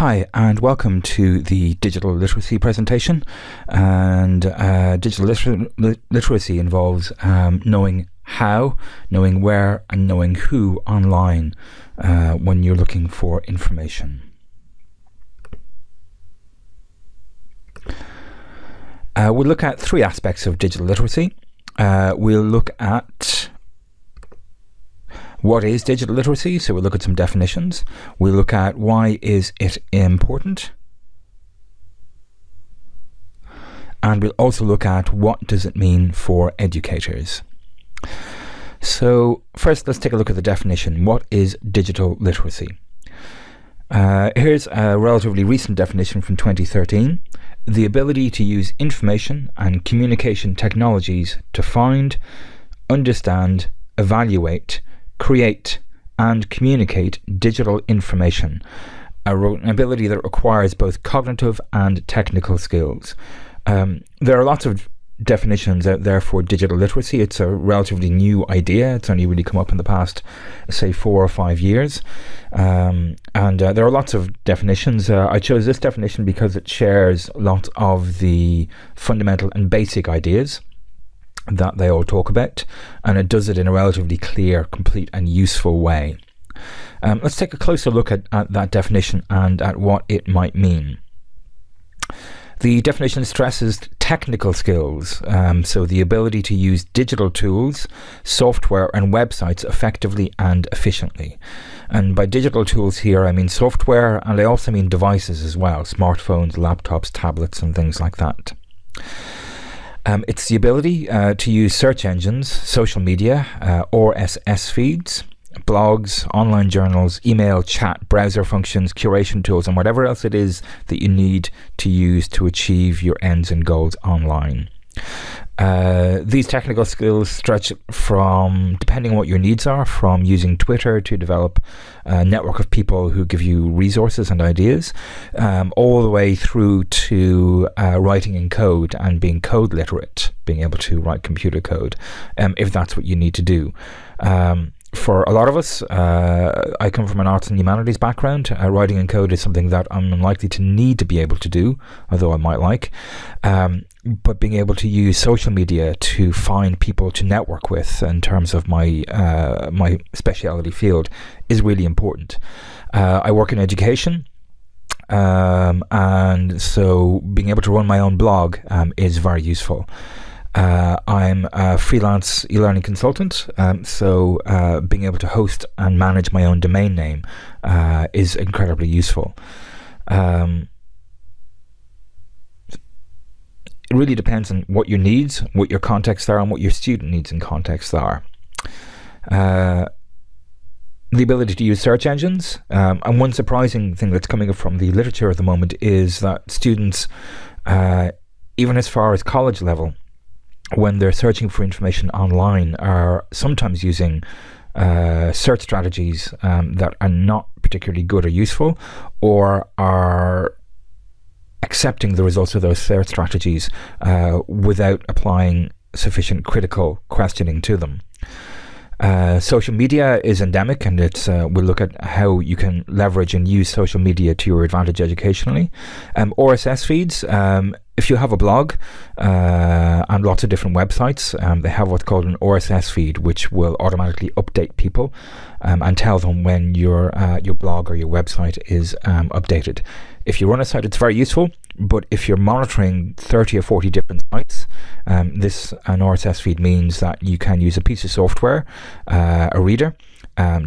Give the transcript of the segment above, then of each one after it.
Hi, and welcome to the digital literacy presentation. And digital literacy involves knowing how, knowing where, and knowing who online when you're looking for information. We'll look at three aspects of digital literacy. We'll look at what is digital literacy, so we'll look at some definitions. We'll look at why is it important. And we'll also look at what does it mean for educators. So first, let's take a look at the definition. What is digital literacy? Here's a relatively recent definition from 2013. The ability to use information and communication technologies to find, understand, evaluate, create and communicate digital information, an ability that requires both cognitive and technical skills. There are lots of definitions out there for digital literacy. It's a relatively new idea. It's only really come up in the past, say, 4 or 5 years. And there are lots of definitions. I chose this definition because it shares lots of the fundamental and basic ideas that they all talk about, and it does it in a relatively clear, complete and useful way. Let's take a closer look at that definition and at what it might mean. The definition stresses technical skills, so the ability to use digital tools, software and websites effectively and efficiently. And by digital tools here I mean software, and I also mean devices as well, smartphones, laptops, tablets and things like that. It's the ability to use search engines, social media, RSS feeds, blogs, online journals, email, chat, browser functions, curation tools, and whatever else it is that you need to use to achieve your ends and goals online. These technical skills stretch from, depending on what your needs are, from using Twitter to develop a network of people who give you resources and ideas, all the way through to writing in code and being code literate, being able to write computer code, if that's what you need to do. For a lot of us, I come from an arts and humanities background. Writing in code is something that I'm unlikely to need to be able to do, although I might like. But being able to use social media to find people to network with in terms of my my speciality field is really important. I work in education, and so being able to run my own blog is very useful. I'm a freelance e-learning consultant, so being able to host and manage my own domain name is incredibly useful. It really depends on what your needs, what your contexts are, and what your student needs and contexts are. The ability to use search engines, and one surprising thing that's coming up from the literature at the moment is that students, even as far as college level, when they're searching for information online, are sometimes using search strategies that are not particularly good or useful, or are accepting the results of those search strategies without applying sufficient critical questioning to them. Social media is endemic, and we'll look at how you can leverage and use social media to your advantage educationally. RSS feeds, if you have a blog and lots of different websites, they have what's called an RSS feed, which will automatically update people and tell them when your blog or your website is updated. If you run a site, it's very useful, but if you're monitoring 30 or 40 different sites, an RSS feed means that you can use a piece of software, a reader,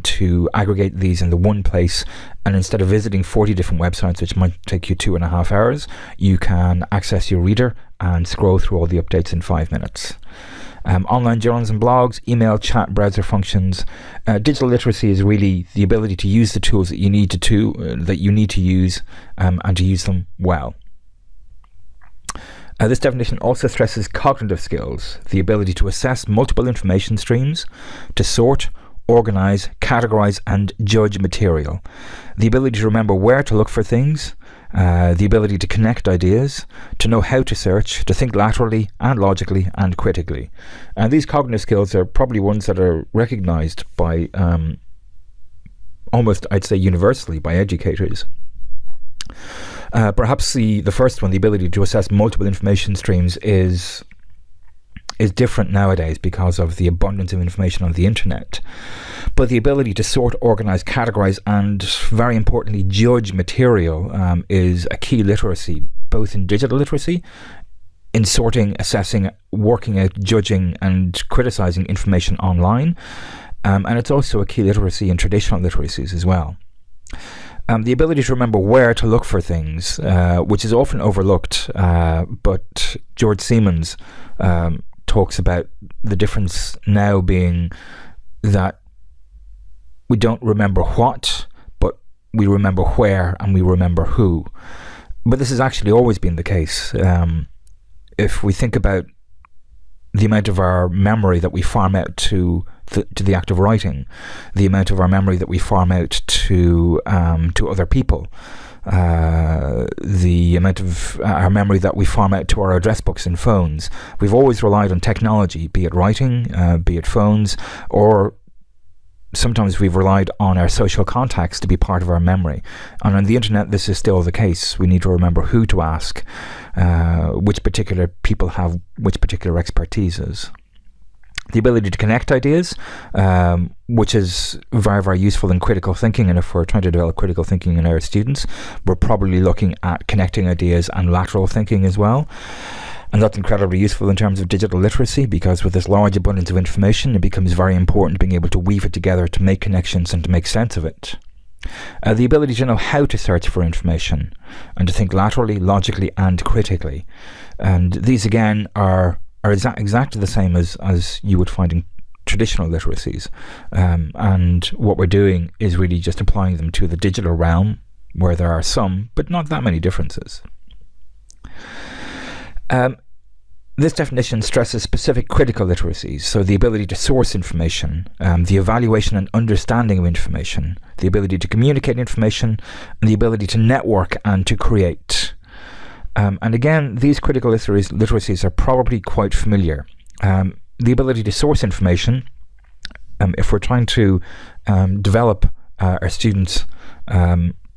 to aggregate these in the one place, and instead of visiting 40 different websites, which might take you 2.5 hours, you can access your reader and scroll through all the updates in 5 minutes. Online journals and blogs, email, chat, browser functions. Digital literacy is really the ability to use the tools that you need to use and to use them well. This definition also stresses cognitive skills, the ability to assess multiple information streams, to sort, organize, categorize and judge material, the ability to remember where to look for things, the ability to connect ideas, to know how to search, to think laterally and logically and critically. And these cognitive skills are probably ones that are recognized by almost, I'd say, universally by educators. Perhaps the first one, the ability to assess multiple information streams, is different nowadays because of the abundance of information on the internet. But the ability to sort, organise, categorise and, very importantly, judge material is a key literacy, both in digital literacy, in sorting, assessing, working out, judging and criticising information online. And it's also a key literacy in traditional literacies as well. The ability to remember where to look for things, which is often overlooked, but George Siemens talks about the difference now being that we don't remember what, but we remember where and we remember who. But this has actually always been the case. If we think about the amount of our memory that we farm out to the act of writing, the amount of our memory that we farm out to other people, the amount of our memory that we farm out to our address books and phones. We've always relied on technology, be it writing, be it phones, or sometimes we've relied on our social contacts to be part of our memory. And on the internet, this is still the case. We need to remember who to ask, which particular people have which particular expertises. The ability to connect ideas, which is very, very useful in critical thinking. And if we're trying to develop critical thinking in our students, we're probably looking at connecting ideas and lateral thinking as well. And that's incredibly useful in terms of digital literacy, because with this large abundance of information, it becomes very important being able to weave it together, to make connections and to make sense of it. The ability to know how to search for information and to think laterally, logically and critically. And these again are exactly the same as you would find in traditional literacies. And what we're doing is really just applying them to the digital realm, where there are some, but not that many differences. This definition stresses specific critical literacies, so the ability to source information, the evaluation and understanding of information, the ability to communicate information, and the ability to network and to create. And again, these critical literacies are probably quite familiar. The ability to source information, if we're trying to develop our students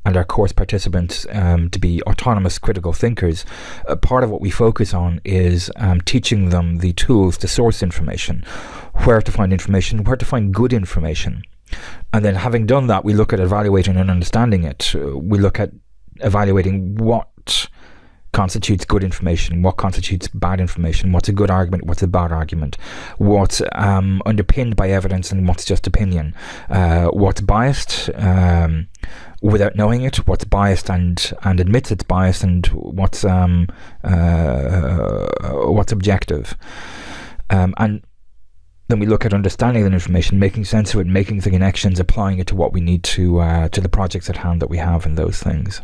and our course participants to be autonomous critical thinkers, part of what we focus on is teaching them the tools to source information, where to find information, where to find good information. And then having done that, we look at evaluating and understanding it. We look at evaluating what constitutes good information, what constitutes bad information, what's a good argument, what's a bad argument, what's underpinned by evidence and what's just opinion, what's biased without knowing it, what's biased and admits it's biased, and what's objective. And then we look at understanding that information, making sense of it, making the connections, applying it to what we need to the projects at hand that we have and those things.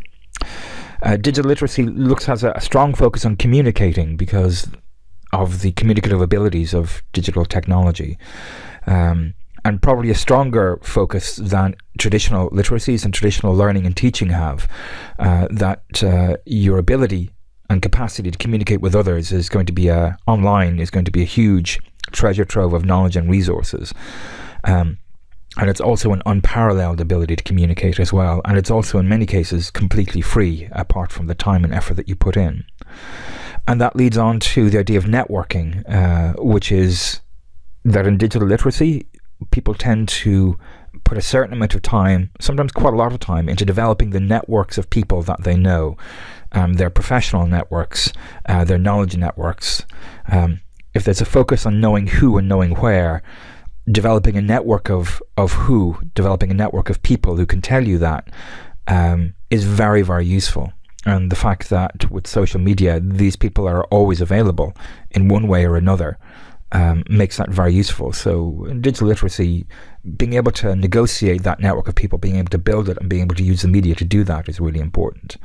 Digital literacy has a strong focus on communicating because of the communicative abilities of digital technology, and probably a stronger focus than traditional literacies and traditional learning and teaching have, that your ability and capacity to communicate with others is going to be online is going to be a huge treasure trove of knowledge and resources. And it's also an unparalleled ability to communicate as well. And it's also in many cases completely free, apart from the time and effort that you put in. And that leads on to the idea of networking, which is that in digital literacy, people tend to put a certain amount of time, sometimes quite a lot of time, into developing the networks of people that they know, their professional networks, their knowledge networks. If there's a focus on knowing who and knowing where, developing a network of who, developing a network of people who can tell you that is very, very useful. And the fact that with social media, these people are always available in one way or another makes that very useful. So in digital literacy, being able to negotiate that network of people, being able to build it and being able to use the media to do that is really important.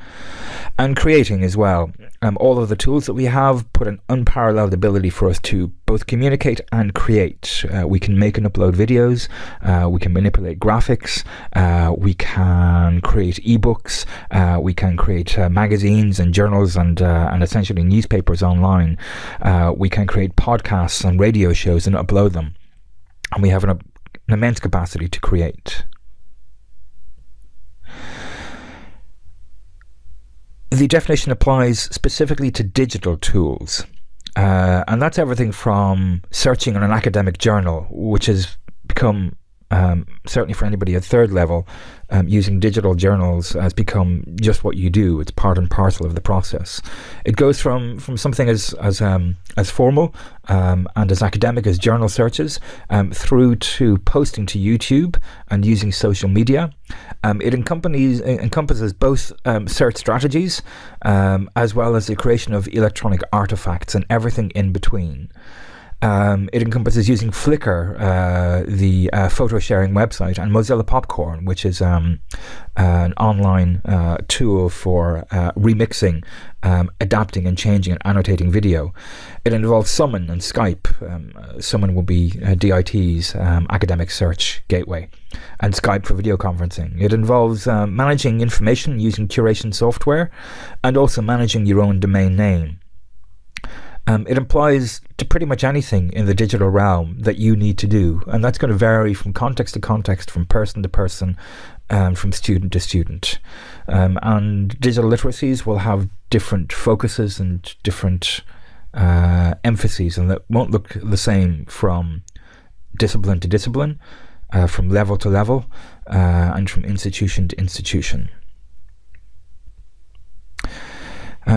And creating as well. All of the tools that we have put an unparalleled ability for us to both communicate and create. We can make and upload videos, we can manipulate graphics, we can create ebooks, we can create magazines and journals and essentially newspapers online. We can create podcasts and radio shows and upload them. And we have an immense capacity to create. The definition applies specifically to digital tools. And that's everything from searching on an academic journal, which has become, certainly for anybody at third level, using digital journals has become just what you do. It's part and parcel of the process. It goes from something as formal and as academic as journal searches, through to posting to YouTube and using social media. It encompasses both search strategies as well as the creation of electronic artifacts and everything in between. It encompasses using Flickr, the photo sharing website, and Mozilla Popcorn, which is an online tool for remixing, adapting and changing and annotating video. It involves Summon and Skype. Summon will be DIT's academic search gateway, and Skype for video conferencing. It involves managing information using curation software and also managing your own domain name. It applies to pretty much anything in the digital realm that you need to do, and that's going to vary from context to context, from person to person, from student to student. And digital literacies will have different focuses and different emphases, and that won't look the same from discipline to discipline, from level to level, and from institution to institution.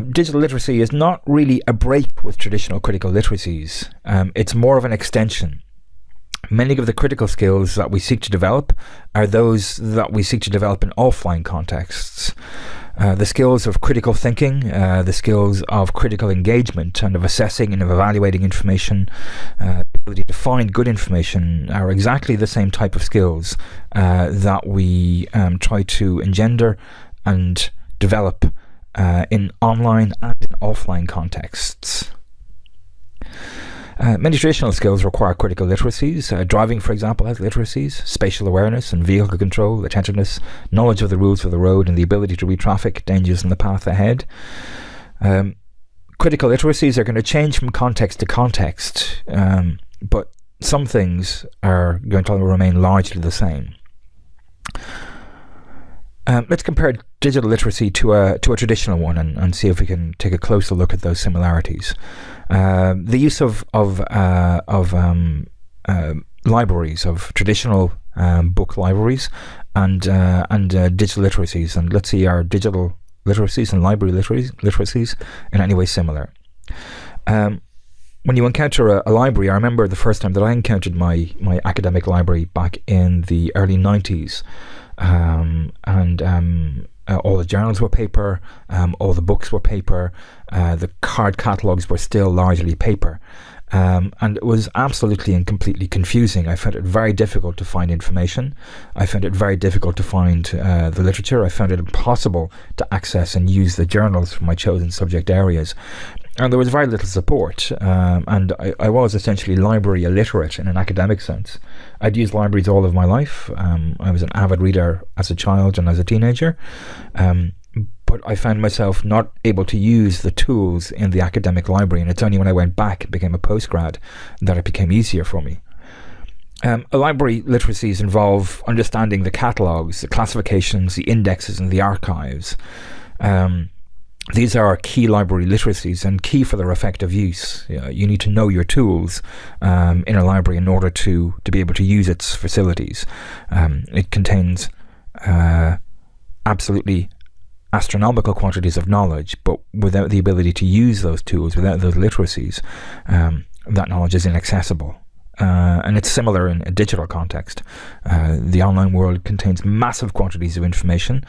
Digital literacy is not really a break with traditional critical literacies. It's more of an extension. Many of the critical skills that we seek to develop are those that we seek to develop in offline contexts. The skills of critical thinking, the skills of critical engagement and of assessing and of evaluating information, the ability to find good information are exactly the same type of skills that we try to engender and develop in online and in offline contexts. Many traditional skills require critical literacies. Driving, for example, has literacies: spatial awareness and vehicle control, attentiveness, knowledge of the rules of the road, and the ability to read traffic, dangers in the path ahead. Critical literacies are going to change from context to context, but some things are going to remain largely the same. Let's compare digital literacy to a traditional one and see if we can take a closer look at those similarities. The use of libraries, of traditional book libraries, and digital literacies, and let's see, are digital literacies and library literacies in any way similar. When you encounter a library, I remember the first time that I encountered my academic library back in the early 90s. All the journals were paper, all the books were paper, the card catalogues were still largely paper, and it was absolutely and completely confusing. I found it very difficult to find information. I found it very difficult to find the literature. I found it impossible to access and use the journals for my chosen subject areas. And there was very little support, and I was essentially library illiterate in an academic sense. I'd used libraries all of my life. I was an avid reader as a child and as a teenager, but I found myself not able to use the tools in the academic library, and it's only when I went back and became a postgrad that it became easier for me. Library literacies involve understanding the catalogues, the classifications, the indexes, and the archives. These are key library literacies and key for their effective use. You need to know your tools in a library in order to be able to use its facilities. It contains absolutely astronomical quantities of knowledge, but without the ability to use those tools, without those literacies, that knowledge is inaccessible. And it's similar in a digital context. The online world contains massive quantities of information,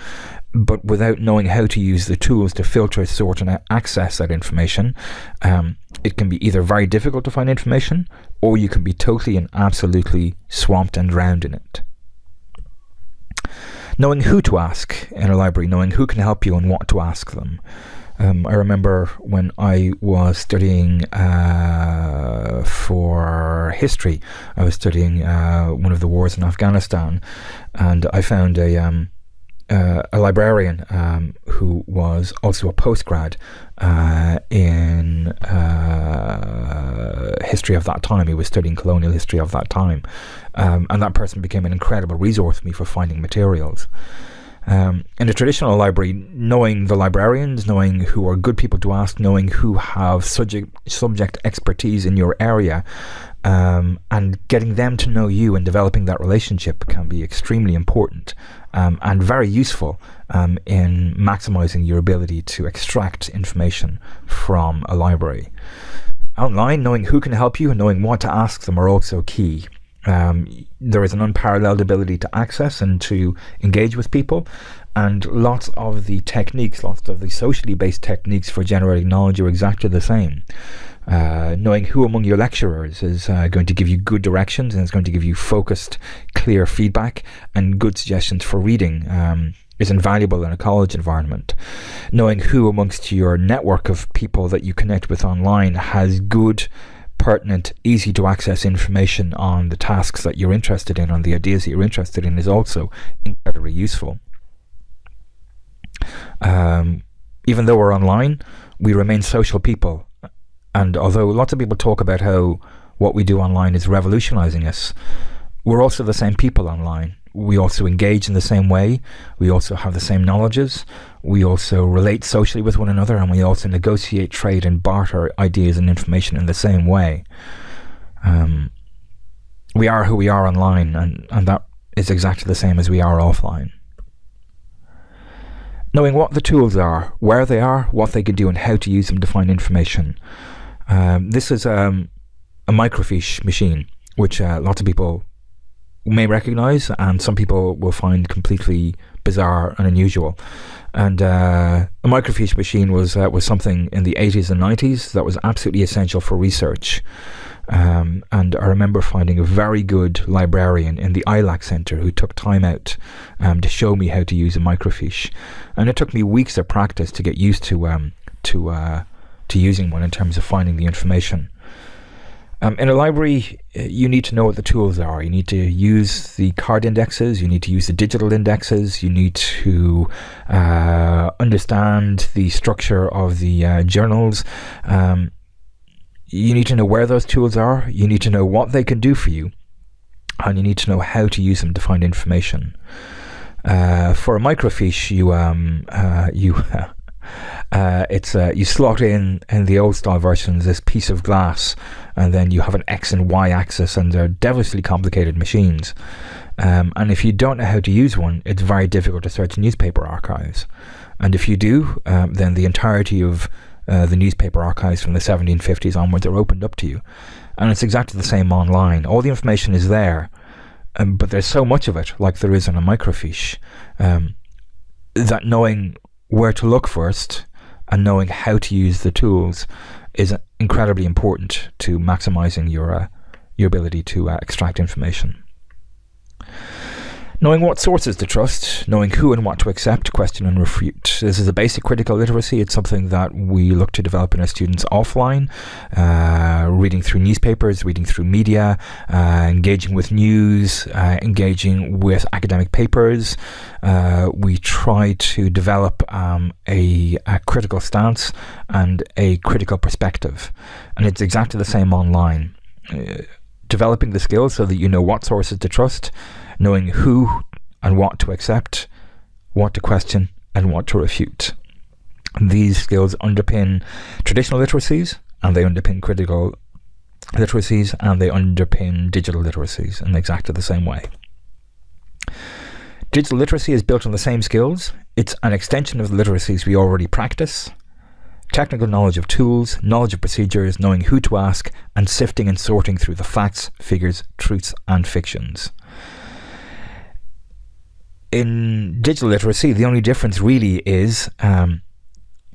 but without knowing how to use the tools to filter, sort, and access that information, it can be either very difficult to find information, or you can be totally and absolutely swamped and drowned in it. Knowing who to ask in a library, knowing who can help you and what to ask them. I remember when I was studying for history, I was studying one of the wars in Afghanistan, and I found a librarian who was also a postgrad in history of that time. He was studying colonial history of that time, and that person became an incredible resource for me for finding materials. In a traditional library, knowing the librarians, knowing who are good people to ask, knowing who have subject expertise in your area, and getting them to know you and developing that relationship can be extremely important and very useful in maximizing your ability to extract information from a library. Online, knowing who can help you and knowing what to ask them are also key. There is an unparalleled ability to access and to engage with people, and lots of the socially based techniques for generating knowledge are exactly the same. Knowing who among your lecturers is going to give you good directions and is going to give you focused, clear feedback and good suggestions for reading is invaluable in a college environment. Knowing who amongst your network of people that you connect with online has good, pertinent, easy to access information on the tasks that you're interested in, on the ideas that you're interested in, is also incredibly useful. Even though we're online, we remain social people. And although lots of people talk about how what we do online is revolutionizing us, we're also the same people online. We also engage in the same way. We also have the same knowledges. We also relate socially with one another, and we also negotiate, trade and barter ideas and information in the same way. We are who we are online, and that is exactly the same as we are offline. Knowing what the tools are, where they are, what they can do, and how to use them to find information. This is a microfiche machine, which lots of people may recognize, and some people will find completely bizarre and unusual. And a microfiche machine was something in the 80s and 90s that was absolutely essential for research. And I remember finding a very good librarian in the ILAC Centre who took time out to show me how to use a microfiche. And it took me weeks of practice to get used to using one in terms of finding the information. In a library, you need to know what the tools are. You need to use the card indexes, you need to use the digital indexes, you need to understand the structure of the journals. You need to know where those tools are, you need to know what they can do for you, and you need to know how to use them to find information. For a microfiche, you slot in the old style versions this piece of glass, and then you have an X and Y axis, and they're devilishly complicated machines. And if you don't know how to use one, it's very difficult to search newspaper archives. And if you do, then the entirety of the newspaper archives from the 1750s onwards are opened up to you. And it's exactly the same online. All the information is there, but there's so much of it, like there is on a microfiche, that knowing where to look first and knowing how to use the tools is incredibly important to maximizing your ability to extract information. Knowing what sources to trust, knowing who and what to accept, question and refute. This is a basic critical literacy. It's something that we look to develop in our students offline, reading through newspapers, reading through media, engaging with news, engaging with academic papers. We try to develop a critical stance and a critical perspective. And it's exactly the same online. Developing the skills so that you know what sources to trust, knowing who and what to accept, what to question, and what to refute. These skills underpin traditional literacies, and they underpin critical literacies, and they underpin digital literacies in exactly the same way. Digital literacy is built on the same skills. It's an extension of the literacies we already practice. Technical knowledge of tools, knowledge of procedures, knowing who to ask, and sifting and sorting through the facts, figures, truths, and fictions. In digital literacy, the only difference really is it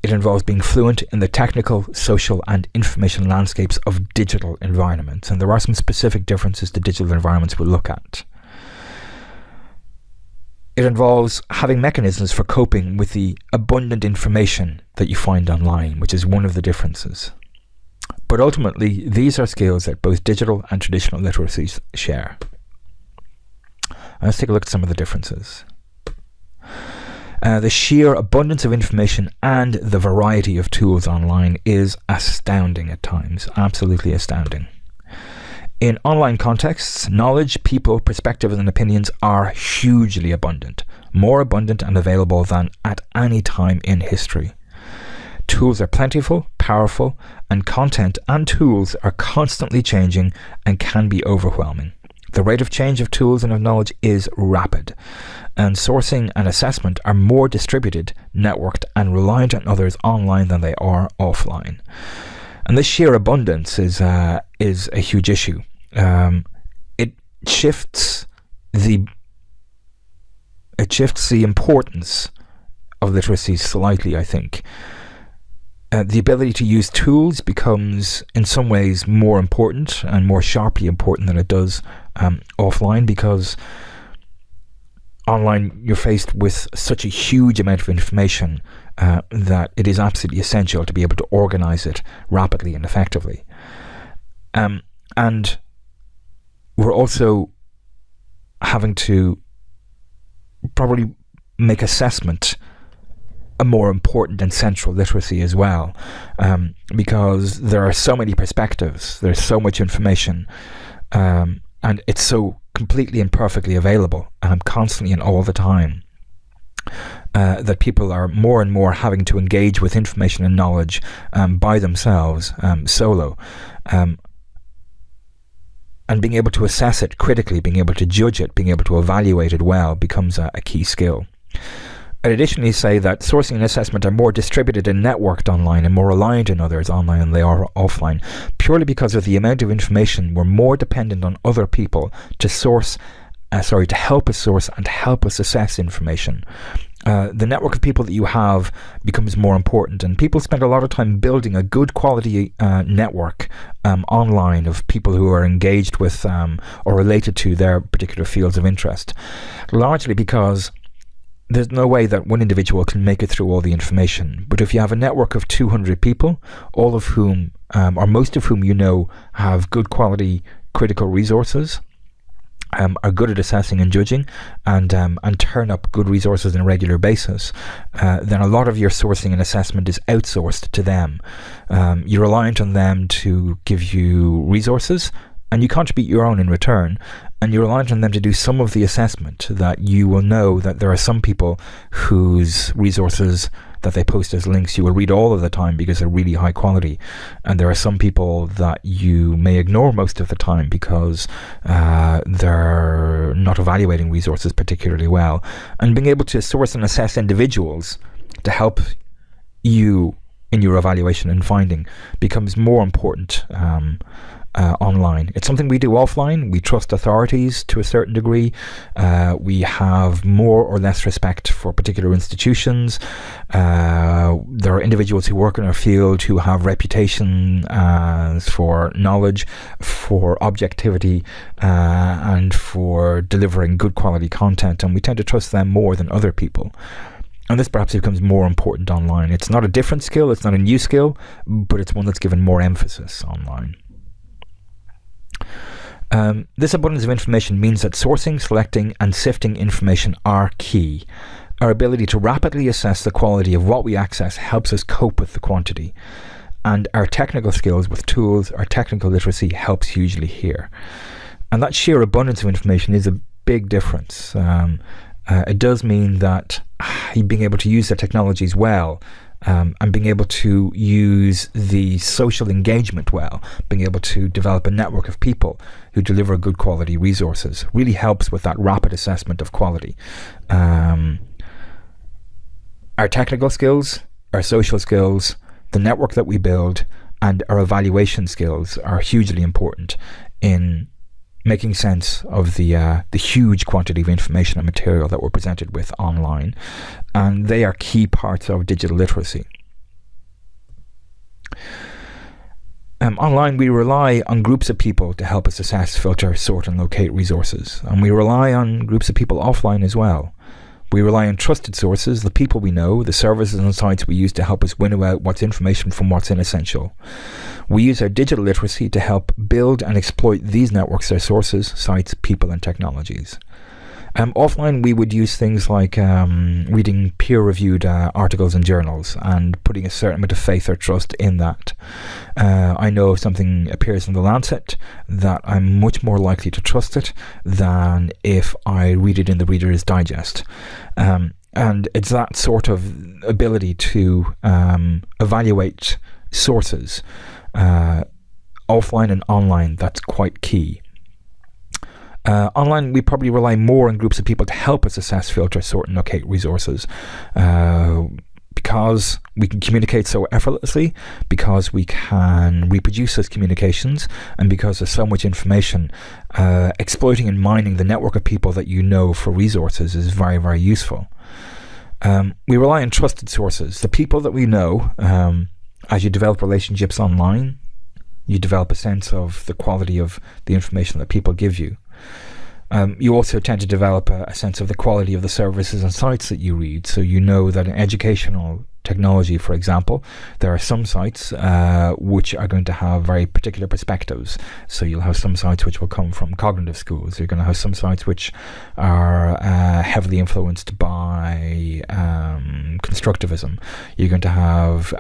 involves being fluent in the technical, social, and information landscapes of digital environments. And there are some specific differences to digital environments we'll look at. It involves having mechanisms for coping with the abundant information that you find online, which is one of the differences. But ultimately, these are skills that both digital and traditional literacies share. Let's take a look at some of the differences. The sheer abundance of information and the variety of tools online is astounding at times, absolutely astounding. In online contexts, knowledge, people, perspectives, and opinions are hugely abundant. more abundant and available than at any time in history. Tools are plentiful, powerful, and content and tools are constantly changing and can be overwhelming. The rate of change of tools and of knowledge is rapid, and sourcing and assessment are more distributed, networked, and reliant on others online than they are offline. And this sheer abundance is a huge issue. It shifts the importance of literacy slightly, I think. The ability to use tools becomes in some ways more important and more sharply important than it does offline, because online you're faced with such a huge amount of information that it is absolutely essential to be able to organize it rapidly and effectively. And we're also having to probably make assessment a more important and central literacy as well, because there are so many perspectives, there's so much information, and it's so completely and perfectly available constantly and all the time, that people are more and more having to engage with information and knowledge by themselves, solo, and being able to assess it critically, being able to judge it, being able to evaluate it well becomes a key skill. I'd additionally say that sourcing and assessment are more distributed and networked online and more reliant on others online than they are offline, purely because of the amount of information. We're more dependent on other people to help us source and help us assess information. The network of people that you have becomes more important, and people spend a lot of time building a good quality network online of people who are engaged with or related to their particular fields of interest, largely because there's no way that one individual can make it through all the information. But if you have a network of 200 people, all of whom, or most of whom have good quality critical resources, are good at assessing and judging, and turn up good resources on a regular basis, then a lot of your sourcing and assessment is outsourced to them. You're reliant on them to give you resources, and you contribute your own in return, and you're reliant on them to do some of the assessment. That you will know that there are some people whose resources that they post as links you will read all of the time because they're really high quality, and there are some people that you may ignore most of the time because they're not evaluating resources particularly well. And being able to source and assess individuals to help you in your evaluation and finding becomes more important online. It's something we do offline. We trust authorities to a certain degree. We have more or less respect for particular institutions. There are individuals who work in our field who have reputation for knowledge, for objectivity, and for delivering good quality content, and we tend to trust them more than other people. And this perhaps becomes more important online. It's not a different skill, it's not a new skill, but it's one that's given more emphasis online. This abundance of information means that sourcing, selecting, and sifting information are key. Our ability to rapidly assess the quality of what we access helps us cope with the quantity. And our technical skills with tools, our technical literacy helps hugely here. And that sheer abundance of information is a big difference. It does mean that being able to use the technologies well, and being able to use the social engagement well, being able to develop a network of people who deliver good quality resources really helps with that rapid assessment of quality. Our technical skills, our social skills, the network that we build, and our evaluation skills are hugely important in making sense of the huge quantity of information and material that we're presented with online, and they are key parts of digital literacy. Online, we rely on groups of people to help us assess, filter, sort, and locate resources, and we rely on groups of people offline as well. We rely on trusted sources, the people we know, the services and sites we use to help us winnow out what's information from what's inessential. We use our digital literacy to help build and exploit these networks, their sources, sites, people, and technologies. Offline, we would use things like reading peer-reviewed articles in journals and putting a certain amount of faith or trust in that. I know if something appears in The Lancet that I'm much more likely to trust it than if I read it in the Reader's Digest. And it's that sort of ability to evaluate sources, offline and online, that's quite key. Online, we probably rely more on groups of people to help us assess, filter, sort, and locate resources. Because we can communicate so effortlessly, because we can reproduce those communications, and because there's so much information, exploiting and mining the network of people that you know for resources is very, very useful. We rely on trusted sources. The people that we know, as you develop relationships online, you develop a sense of the quality of the information that people give you. You also tend to develop a sense of the quality of the services and sites that you read. So you know that in educational technology, for example, there are some sites which are going to have very particular perspectives. So you'll have some sites which will come from cognitive schools. You're going to have some sites which are heavily influenced by constructivism. You're going to have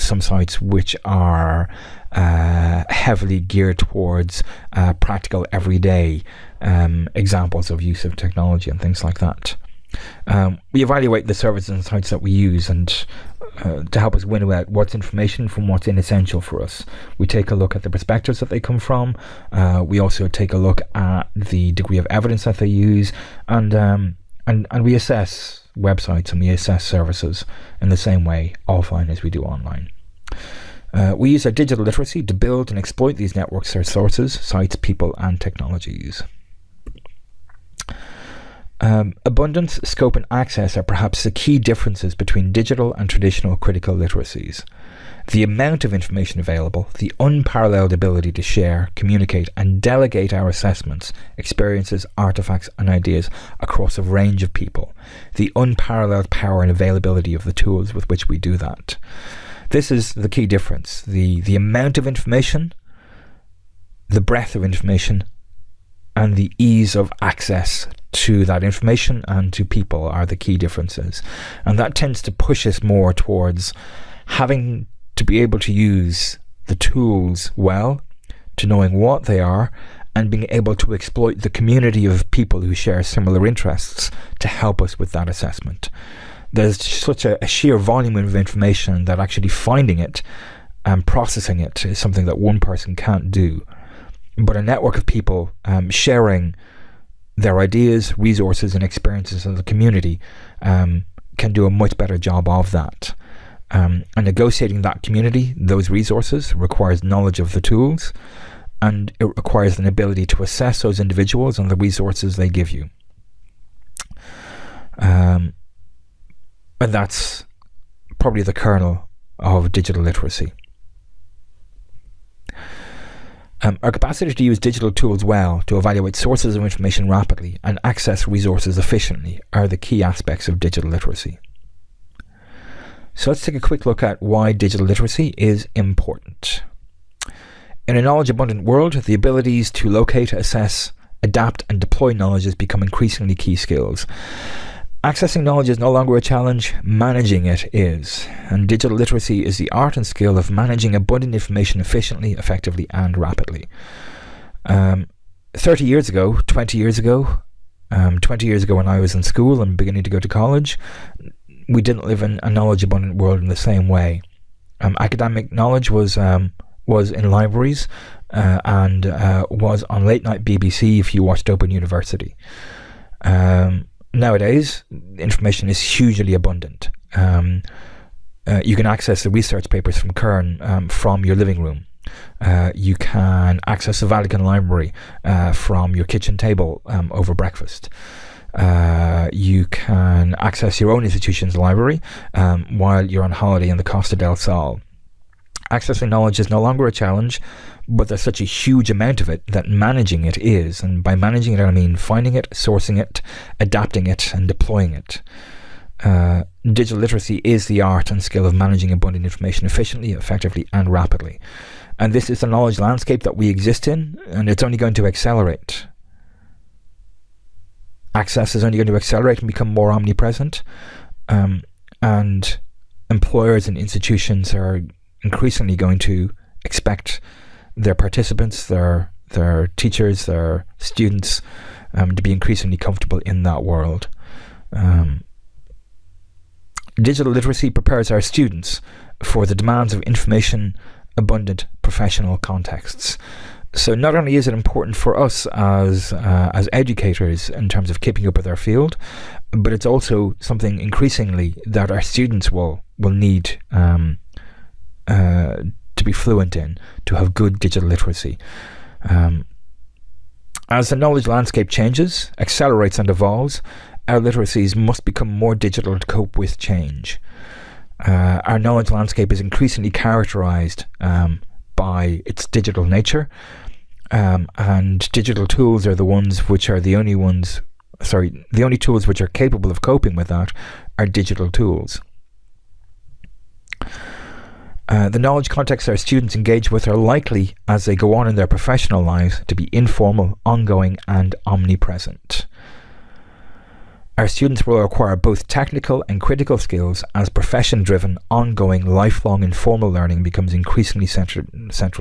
some sites which are heavily geared towards practical, everyday examples of use of technology and things like that. We evaluate the services and sites that we use and to help us winnow out what's information from what's inessential for us. We take a look at the perspectives that they come from. We also take a look at the degree of evidence that they use, and we assess websites and we assess services in the same way offline as we do online. We use our digital literacy to build and exploit these networks, their sources, sites, people, and technologies. Abundance, scope, and access are perhaps the key differences between digital and traditional critical literacies. The amount of information available, the unparalleled ability to share, communicate, and delegate our assessments, experiences, artifacts, and ideas across a range of people. The unparalleled power and availability of the tools with which we do that. This is the key difference. The amount of information, the breadth of information, and the ease of access to that information and to people are the key differences. And that tends to push us more towards having to be able to use the tools well, to knowing what they are, and being able to exploit the community of people who share similar interests to help us with that assessment. There's such a sheer volume of information that actually finding it and processing it is something that one person can't do. But a network of people sharing their ideas, resources, and experiences of the community can do a much better job of that. And negotiating that community, those resources, requires knowledge of the tools, and it requires an ability to assess those individuals and the resources they give you. And that's probably the kernel of digital literacy. Our capacity to use digital tools well, to evaluate sources of information rapidly, and access resources efficiently are the key aspects of digital literacy. So let's take a quick look at why digital literacy is important. In a knowledge-abundant world, the abilities to locate, assess, adapt, and deploy knowledge has become increasingly key skills. Accessing knowledge is no longer a challenge, managing it is. And digital literacy is the art and skill of managing abundant information efficiently, effectively, and rapidly. 20 years ago when I was in school and beginning to go to college, we didn't live in a knowledge-abundant world in the same way. Academic knowledge was in libraries and was on late-night BBC if you watched Open University. Nowadays, information is hugely abundant. You can access the research papers from Kern from your living room. You can access the Vatican Library from your kitchen table over breakfast. You can access your own institution's library while you're on holiday in the Costa del Sol. Accessing knowledge is no longer a challenge, but there's such a huge amount of it that managing it is. And by managing it, I mean finding it, sourcing it, adapting it, and deploying it. Digital literacy is the art and skill of managing abundant information efficiently, effectively, and rapidly. And this is the knowledge landscape that we exist in, and it's only going to accelerate. access is only going to accelerate and become more omnipresent, and employers and institutions are increasingly going to expect their participants, their teachers, their students, to be increasingly comfortable in that world. Digital literacy prepares our students for the demands of information-abundant professional contexts. So not only is it important for us as educators in terms of keeping up with our field, but it's also something increasingly that our students will need to be fluent in, to have good digital literacy. As the knowledge landscape changes, accelerates and evolves, our literacies must become more digital to cope with change. Our knowledge landscape is increasingly characterized by its digital nature, and digital tools are the only tools which are capable of coping with that are digital tools. The knowledge contexts our students engage with are likely, as they go on in their professional lives, to be informal, ongoing, and omnipresent. Our students will acquire both technical and critical skills as profession-driven, ongoing, lifelong informal learning becomes increasingly central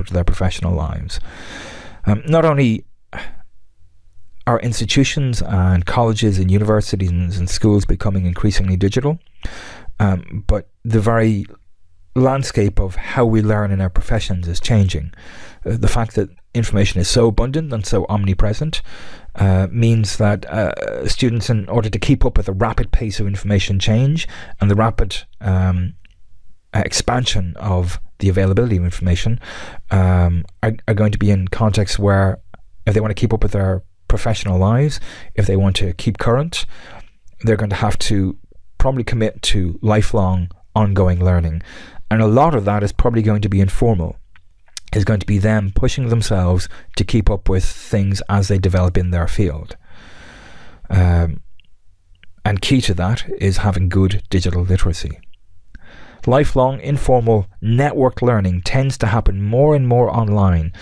to their professional lives. Not only are institutions and colleges and universities and schools becoming increasingly digital, but the very landscape of how we learn in our professions is changing. The fact that information is so abundant and so omnipresent means that students, in order to keep up with the rapid pace of information change and the rapid expansion of the availability of information, are going to be in contexts where, if they want to keep up with their professional lives, if they want to keep current, they're going to have to probably commit to lifelong, ongoing learning. And a lot of that is probably going to be informal. Is going to be them pushing themselves to keep up with things as they develop in their field. And key to that is having good digital literacy. Lifelong, informal, networked learning tends to happen more and more online,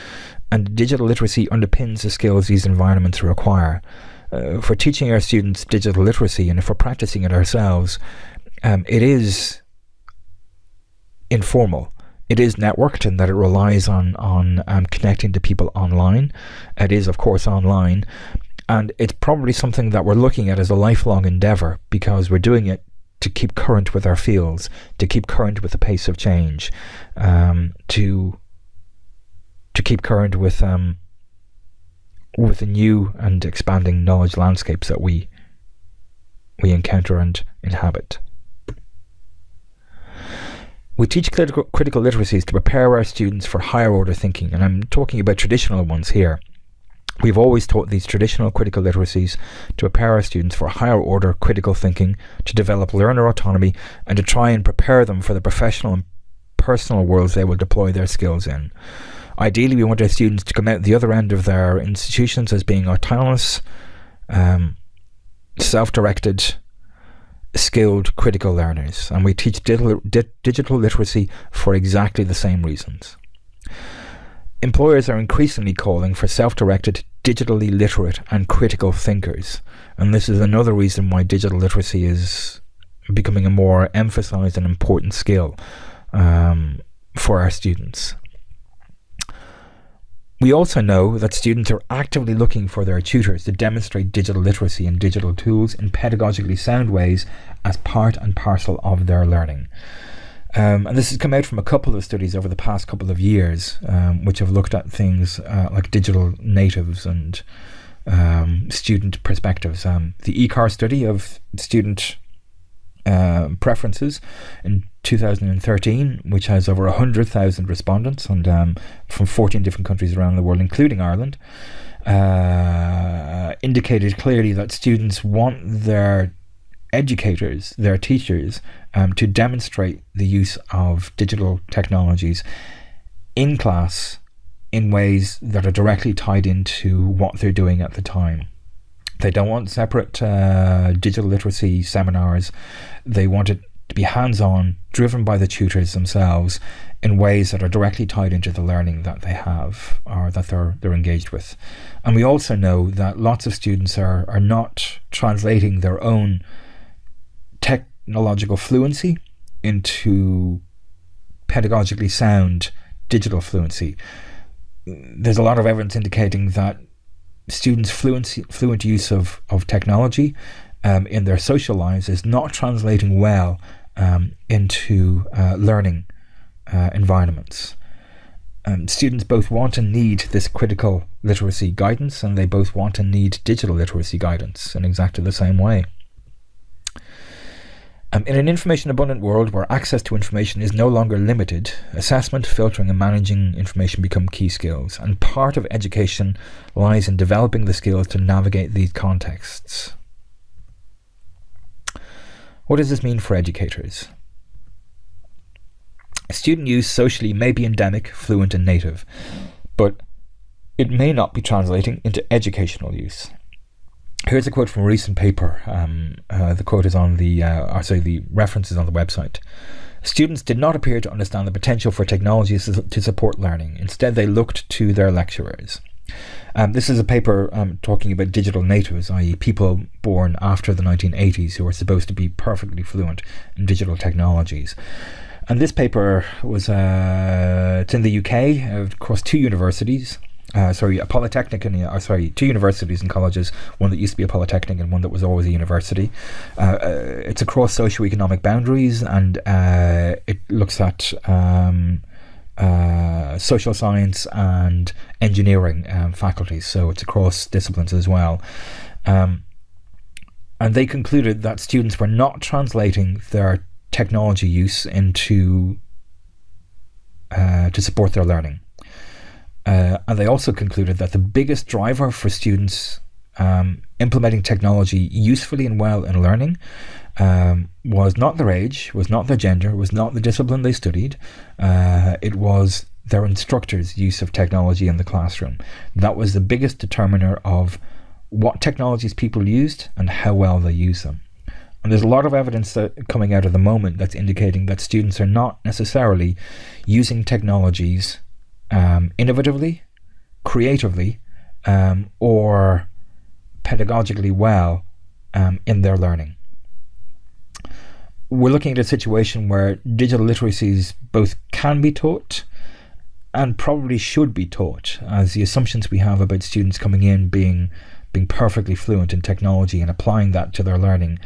and digital literacy underpins the skills these environments require. For teaching our students digital literacy, and if we're practicing it ourselves, it is informal. It is networked in that it relies on connecting to people online. It is, of course, online. And it's probably something that we're looking at as a lifelong endeavour, because we're doing it to keep current with our fields, to keep current with the pace of change, to keep current with the new and expanding knowledge landscapes that we encounter and inhabit. We teach critical literacies to prepare our students for higher order thinking, and I'm talking about traditional ones here. We've always taught these traditional critical literacies to prepare our students for higher order critical thinking, to develop learner autonomy, and to try and prepare them for the professional and personal worlds they will deploy their skills in. Ideally, we want our students to come out the other end of their institutions as being autonomous, self-directed, skilled critical learners, and we teach digital literacy for exactly the same reasons. Employers are increasingly calling for self-directed, digitally literate and critical thinkers, and this is another reason why digital literacy is becoming a more emphasized and important skill for our students. We also know that students are actively looking for their tutors to demonstrate digital literacy and digital tools in pedagogically sound ways as part and parcel of their learning. And this has come out from a couple of studies over the past couple of years, which have looked at things like digital natives and student perspectives. The ECAR study of student preferences in 2013, which has over 100,000 respondents and from 14 different countries around the world, including Ireland, indicated clearly that students want their educators, their teachers, to demonstrate the use of digital technologies in class in ways that are directly tied into what they're doing at the time. They don't want separate digital literacy seminars. They want it to be hands-on, driven by the tutors themselves in ways that are directly tied into the learning that they have or that they're engaged with. And we also know that lots of students are not translating their own technological fluency into pedagogically sound digital fluency. There's a lot of evidence indicating that students' fluent use of technology in their social lives is not translating well into learning environments. Students both want and need this critical literacy guidance, and they both want and need digital literacy guidance in exactly the same way. In an information-abundant world where access to information is no longer limited, assessment, filtering and managing information become key skills, and part of education lies in developing the skills to navigate these contexts. What does this mean for educators? Student use socially may be endemic, fluent and native, but it may not be translating into educational use. Here's a quote from a recent paper. The quote is on the reference is on the website. Students did not appear to understand the potential for technologies to support learning. Instead, they looked to their lecturers. This is a paper talking about digital natives, i.e. people born after the 1980s who are supposed to be perfectly fluent in digital technologies. And this paper was it's in the UK across two universities. A polytechnic and two universities and colleges, one that used to be a polytechnic and one that was always a university. It's across socioeconomic boundaries, and it looks at social science and engineering faculties, so it's across disciplines as well. And they concluded that students were not translating their technology use into to support their learning. And they also concluded that the biggest driver for students implementing technology usefully and well in learning was not their age, was not their gender, was not the discipline they studied. It was their instructor's use of technology in the classroom. That was the biggest determiner of what technologies people used and how well they use them. And there's a lot of evidence coming out at the moment that's indicating that students are not necessarily using technologies innovatively, creatively, or pedagogically well in their learning. We're looking at a situation where digital literacies both can be taught and probably should be taught, as the assumptions we have about students coming in being perfectly fluent in technology and applying that to their learning,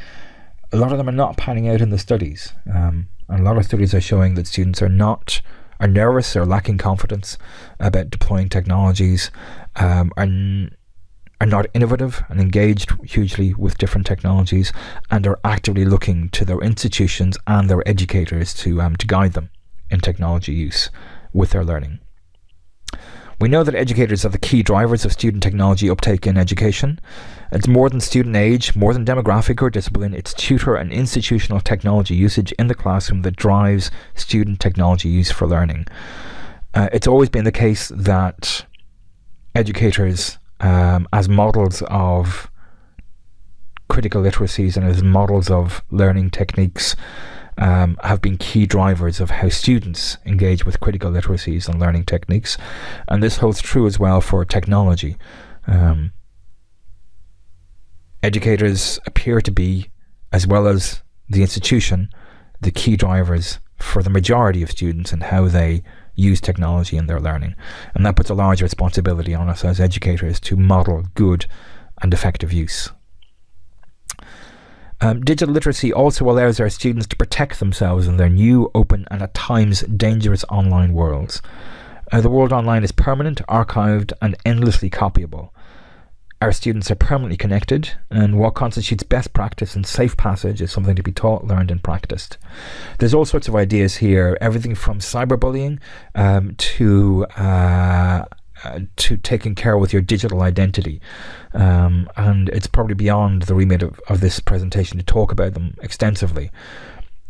a lot of them are not panning out in the studies. And a lot of studies are showing that students are nervous or lacking confidence about deploying technologies, are not innovative and engaged hugely with different technologies, and are actively looking to their institutions and their educators to guide them in technology use with their learning. We know that educators are the key drivers of student technology uptake in education. It's more than student age, more than demographic or discipline. It's tutor and institutional technology usage in the classroom that drives student technology use for learning. It's always been the case that educators, as models of critical literacies and as models of learning techniques, have been key drivers of how students engage with critical literacies and learning techniques. And this holds true as well for technology. Educators appear to be, as well as the institution, the key drivers for the majority of students and how they use technology in their learning. And that puts a large responsibility on us as educators to model good and effective use. Digital literacy also allows our students to protect themselves in their new, open and at times dangerous online worlds. The world online is permanent, archived and endlessly copyable. Our students are permanently connected, and what constitutes best practice and safe passage is something to be taught, learned and practiced. There's all sorts of ideas here, everything from cyberbullying to taking care with your digital identity. And it's probably beyond the remit of this presentation to talk about them extensively.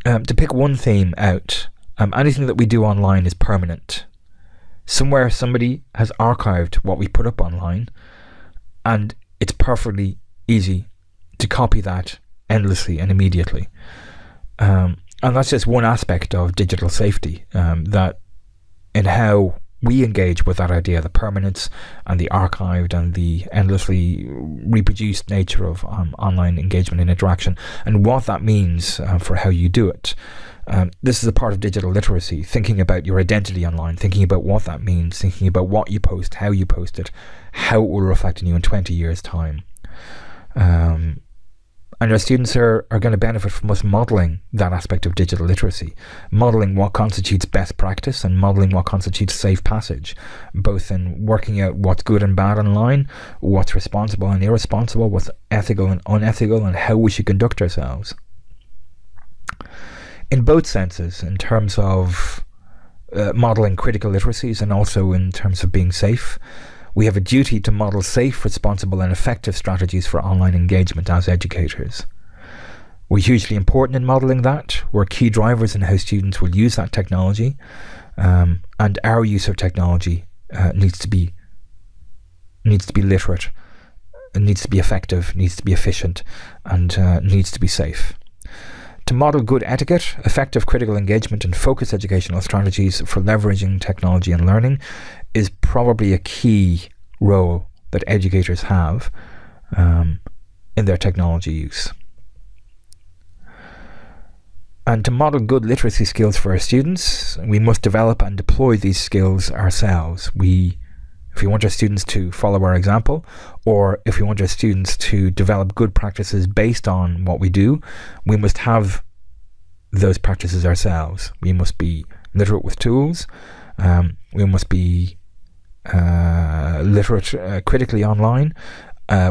To pick one theme out, anything that we do online is permanent. Somewhere somebody has archived what we put up online, and it's perfectly easy to copy that endlessly and immediately. And And that's just one aspect of digital safety, that in how we engage with that idea, the permanence and the archived and the endlessly reproduced nature of online engagement and interaction, and what that means for how you do it. This is a part of digital literacy, thinking about your identity online, thinking about what that means, thinking about what you post, how you post it, how it will reflect on you in 20 years' time. And our students are going to benefit from us modelling that aspect of digital literacy, modelling what constitutes best practice and modelling what constitutes safe passage, both in working out what's good and bad online, what's responsible and irresponsible, what's ethical and unethical, and how we should conduct ourselves. In both senses, in terms of modelling critical literacies and also in terms of being safe, we have a duty to model safe, responsible and effective strategies for online engagement as educators. We're hugely important in modelling that. We're key drivers in how students will use that technology, and our use of technology needs to be literate, it needs to be effective, needs to be efficient, and needs to be safe. To model good etiquette, effective critical engagement and focused educational strategies for leveraging technology and learning is probably a key role that educators have in their technology use. And to model good literacy skills for our students, we must develop and deploy these skills ourselves. If we want our students to follow our example, or if we want our students to develop good practices based on what we do, we must have those practices ourselves. We must be literate with tools. We must be literate critically online.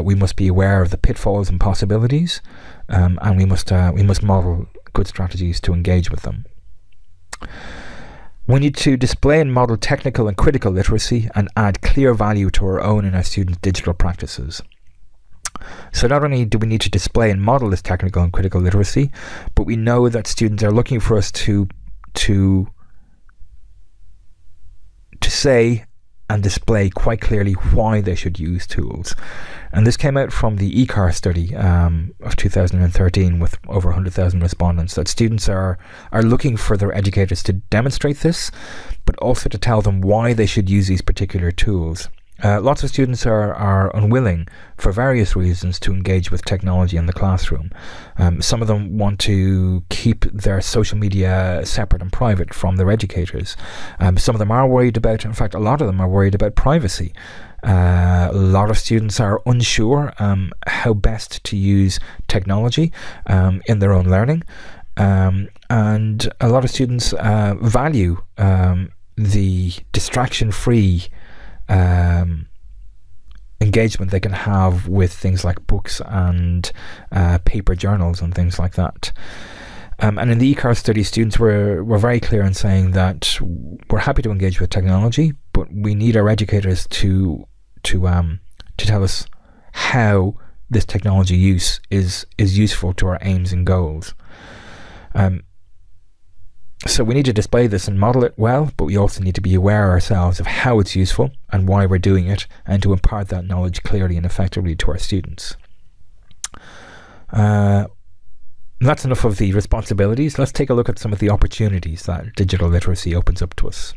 We must be aware of the pitfalls and possibilities, and we must model good strategies to engage with them. We need to display and model technical and critical literacy and add clear value to our own and our students' digital practices. So not only do we need to display and model this technical and critical literacy, but we know that students are looking for us to say and display quite clearly why they should use tools. And this came out from the ECAR study of 2013 with over 100,000 respondents, that students are looking for their educators to demonstrate this, but also to tell them why they should use these particular tools. Lots of students are unwilling for various reasons to engage with technology in the classroom. Some of them want to keep their social media separate and private from their educators. Some of them are worried about, in fact, a lot of them are worried about privacy. A lot of students are unsure how best to use technology in their own learning. And a lot of students value the distraction-free engagement they can have with things like books and paper journals and things like that. And in the ECAR study, students were very clear in saying that we're happy to engage with technology, but we need our educators to tell us how this technology use is useful to our aims and goals. So we need to display this and model it well, but we also need to be aware ourselves of how it's useful and why we're doing it, and to impart that knowledge clearly and effectively to our students. That's enough of the responsibilities. Let's take a look at some of the opportunities that digital literacy opens up to us.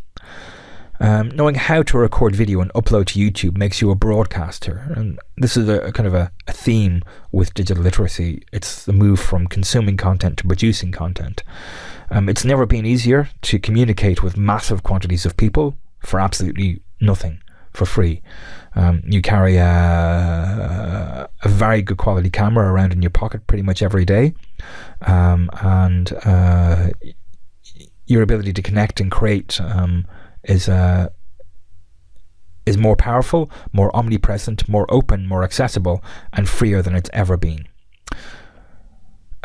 Knowing how to record video and upload to YouTube makes you a broadcaster, and this is a kind of a theme with digital literacy. It's the move from consuming content to producing content. It's never been easier to communicate with massive quantities of people for absolutely nothing, for free. You carry a very good quality camera around in your pocket pretty much every day, and your ability to connect and create is more powerful, more omnipresent, more open, more accessible, and freer than it's ever been.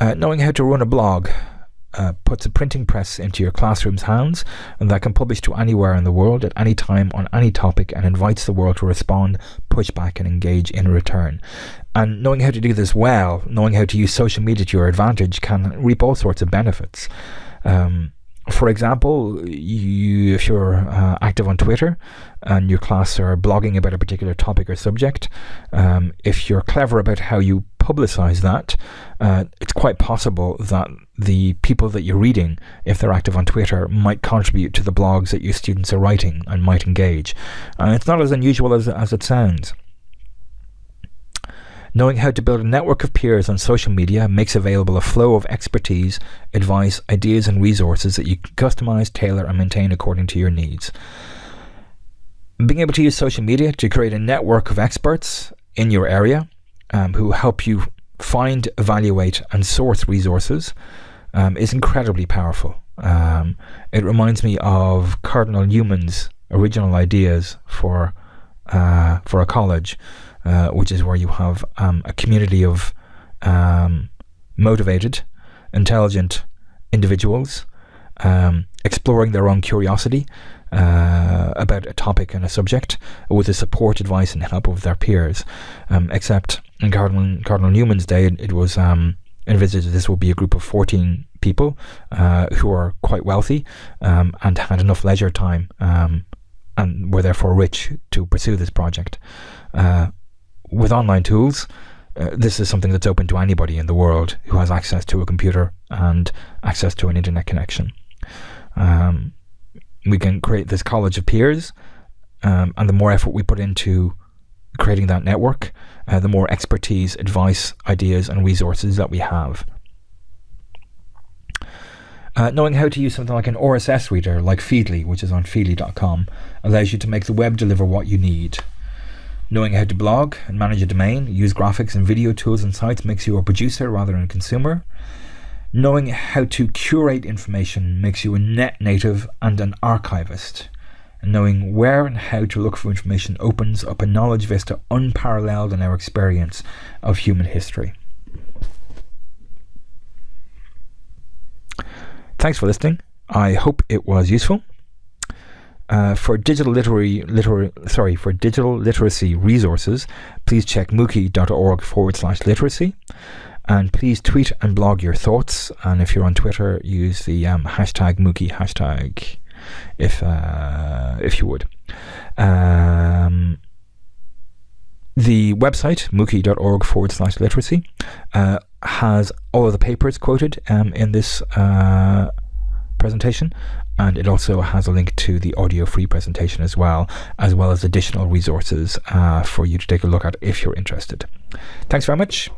Knowing how to run a blog puts a printing press into your classroom's hands, and that can publish to anywhere in the world at any time on any topic, and invites the world to respond, push back and engage in return. And knowing how to do this well, knowing how to use social media to your advantage, can reap all sorts of benefits. For example, if you're active on Twitter and your class are blogging about a particular topic or subject, if you're clever about how you publicize that, it's quite possible that the people that you're reading, if they're active on Twitter, might contribute to the blogs that your students are writing and might engage. It's not as unusual as it sounds. Knowing how to build a network of peers on social media makes available a flow of expertise, advice, ideas and resources that you can customize, tailor and maintain according to your needs. Being able to use social media to create a network of experts in your area who help you find, evaluate and source resources is incredibly powerful. It reminds me of Cardinal Newman's original ideas for a college, which is where you have a community of motivated, intelligent individuals exploring their own curiosity about a topic and a subject with the support, advice and help of their peers. Except in Cardinal Newman's day, it was envisaged that this would be a group of 14 people who are quite wealthy and had enough leisure time and were therefore rich to pursue this project. With online tools, this is something that's open to anybody in the world who has access to a computer and access to an internet connection. We can create this college of peers, and the more effort we put into creating that network, the more expertise, advice, ideas and resources that we have. Knowing how to use something like an RSS reader like Feedly, which is on feedly.com, allows you to make the web deliver what you need. Knowing how to blog and manage a domain, use graphics and video tools and sites makes you a producer rather than a consumer. Knowing how to curate information makes you a net native and an archivist. And knowing where and how to look for information opens up a knowledge vista unparalleled in our experience of human history. Thanks for listening. I hope it was useful. For digital literacy resources, please check mookie.org/literacy, and please tweet and blog your thoughts. And if you're on Twitter, use the hashtag Mookie hashtag if you would. The website mookie.org/literacy has all of the papers quoted in this presentation, and it also has a link to the audio-free presentation as well as additional resources for you to take a look at if you're interested. Thanks very much.